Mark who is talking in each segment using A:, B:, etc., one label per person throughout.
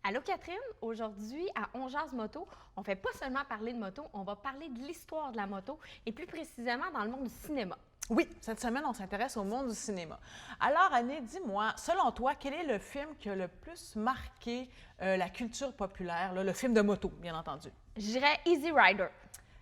A: Allô Catherine, aujourd'hui à On Jase Moto, on fait pas seulement parler de moto, on va parler de l'histoire de la moto et plus précisément dans le monde du cinéma.
B: Oui, cette semaine, on s'intéresse au monde du cinéma. Alors, Annie, dis-moi, selon toi, quel est le film qui a le plus marqué la culture populaire, là, le film de moto, bien entendu?
A: Je dirais Easy Rider.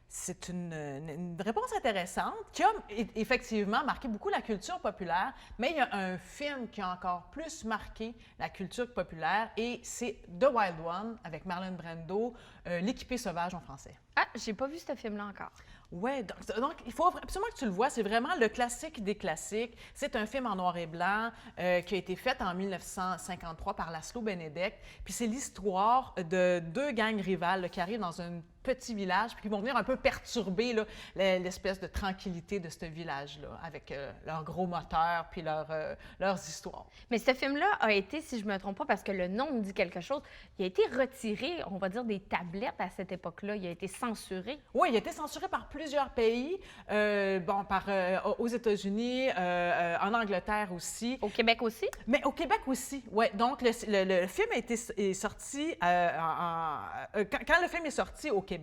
B: C'est une réponse intéressante qui a effectivement marqué beaucoup la culture populaire, mais il y a un film qui a encore plus marqué la culture populaire et c'est The Wild One avec Marlon Brando, L'équipé sauvage en français.
A: Ah, j'ai pas vu ce film-là encore.
B: Oui, donc il faut absolument que tu le vois. C'est vraiment le classique des classiques. C'est un film en noir et blanc qui a été fait en 1953 par Laszlo Benedek. Puis c'est l'histoire de deux gangs rivales là, qui arrivent dans un petit village puis qui vont venir un peu perturber là, l'espèce de tranquillité de ce village-là avec leurs gros moteurs puis leurs histoires.
A: Mais ce film-là a été, si je me trompe pas, parce que le nom me dit quelque chose, il a été retiré, on va dire, des tablettes à cette époque-là. Il a été censuré.
B: Oui, il a été censuré par plusieurs pays, aux États-Unis, en Angleterre aussi.
A: Au Québec aussi?
B: Mais au Québec aussi, oui. Donc, le film est sorti, quand le film est sorti au Québec,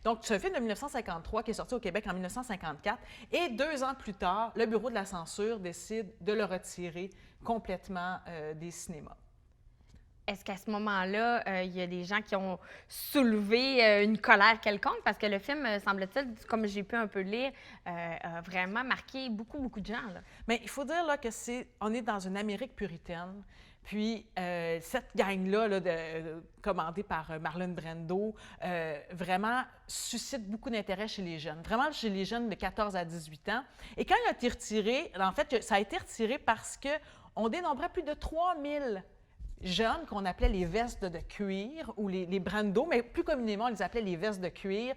B: donc c'est un film de 1953 qui est sorti au Québec en 1954, et 2 ans plus tard, le Bureau de la censure décide de le retirer complètement des cinémas.
A: Est-ce qu'à ce moment-là, il y a des gens qui ont soulevé une colère quelconque? Parce que le film, semble-t-il, comme j'ai pu un peu lire, a vraiment marqué beaucoup, beaucoup de gens, là.
B: Mais il faut dire là, que on est dans une Amérique puritaine. Puis cette gang-là, commandée par Marlon Brando, vraiment suscite beaucoup d'intérêt chez les jeunes. Vraiment chez les jeunes de 14 à 18 ans. Et quand il a été retiré, en fait, ça a été retiré parce qu'on dénombrait plus de 3000 jeunes qu'on appelait les vestes de cuir ou les brandos, mais plus communément, on les appelait les vestes de cuir,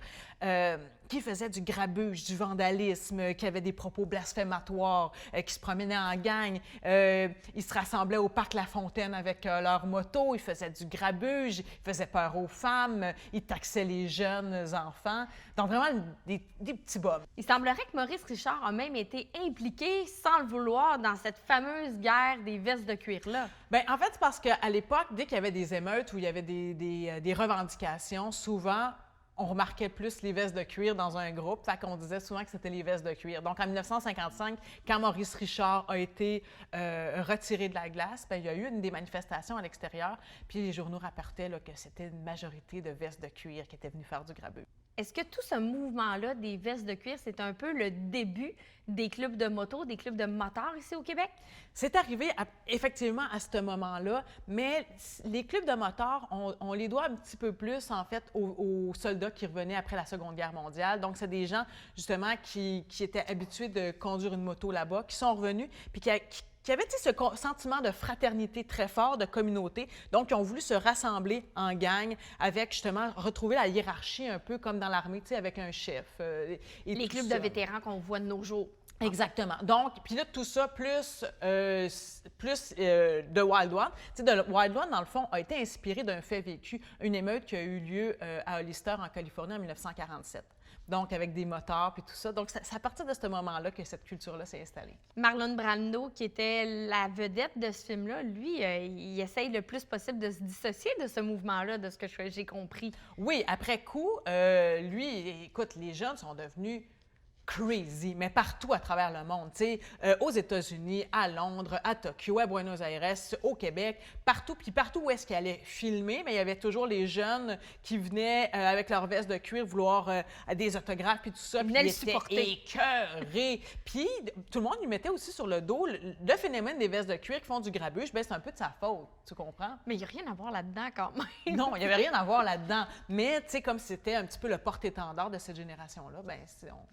B: qui faisaient du grabuge, du vandalisme, qui avaient des propos blasphématoires, qui se promenaient en gang. Ils se rassemblaient au parc La Fontaine avec leurs motos, ils faisaient du grabuge, ils faisaient peur aux femmes, ils taxaient les jeunes enfants. Donc vraiment des petits bums.
A: Il semblerait que Maurice Richard a même été impliqué, sans le vouloir, dans cette fameuse guerre des vestes de cuir-là.
B: Bien, en fait, c'est parce qu'à l'époque, dès qu'il y avait des émeutes ou il y avait des revendications, souvent, on remarquait plus les vestes de cuir dans un groupe, fait qu'on disait souvent que c'était les vestes de cuir. Donc, en 1955, quand Maurice Richard a été retiré de la glace, bien, il y a eu des manifestations à l'extérieur, puis les journaux rapportaient là, que c'était une majorité de vestes de cuir qui étaient venues faire du grabuge.
A: Est-ce que tout ce mouvement-là des vestes de cuir, c'est un peu le début des clubs de moto, des clubs de motards ici au Québec?
B: C'est arrivé effectivement à ce moment-là, mais les clubs de motards, on les doit un petit peu plus, en fait, aux soldats qui revenaient après la Seconde Guerre mondiale. Donc, c'est des gens, justement, qui étaient habitués de conduire une moto là-bas, qui sont revenus, puis qui avaient ce sentiment de fraternité très fort, de communauté. Donc, ils ont voulu se rassembler en gang avec, justement, retrouver la hiérarchie un peu comme dans l'armée, tu sais, avec un chef.
A: Les clubs de vétérans qu'on voit de nos jours.
B: Exactement. Donc, puis là, tout ça, plus de Wild One. Tu sais, The Wild One, dans le fond, a été inspiré d'un fait vécu, une émeute qui a eu lieu à Hollister, en Californie, en 1947. Donc, avec des motards puis tout ça. Donc, c'est à partir de ce moment-là que cette culture-là s'est installée.
A: Marlon Brando, qui était la vedette de ce film-là, lui, il essaye le plus possible de se dissocier de ce mouvement-là, de ce que j'ai compris.
B: Oui, après coup, lui, écoute, les jeunes sont devenus crazy, mais partout à travers le monde, tu sais, aux États-Unis, à Londres, à Tokyo, à Buenos Aires, au Québec, partout, puis partout où est-ce qu'ils allaient filmer, mais il y avait toujours les jeunes qui venaient avec leur veste de cuir vouloir des autographes puis tout ça, puis ils étaient écœurés. Puis tout le monde lui mettait aussi sur le dos le phénomène des vestes de cuir qui font du grabuge, bien c'est un peu de sa faute, tu comprends?
A: Mais il n'y a rien à voir là-dedans quand même.
B: Non, il n'y avait rien à voir là-dedans, mais tu sais, comme c'était un petit peu le porte-étendard de cette génération-là, bien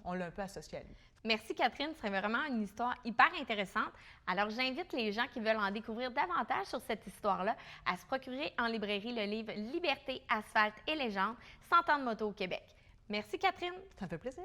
B: on l'a un peu associé à lui.
A: Merci Catherine, c'est vraiment une histoire hyper intéressante. Alors j'invite les gens qui veulent en découvrir davantage sur cette histoire-là à se procurer en librairie le livre Liberté, asphalte et légende, 100 ans de moto au Québec. Merci Catherine.
B: Ça me fait plaisir.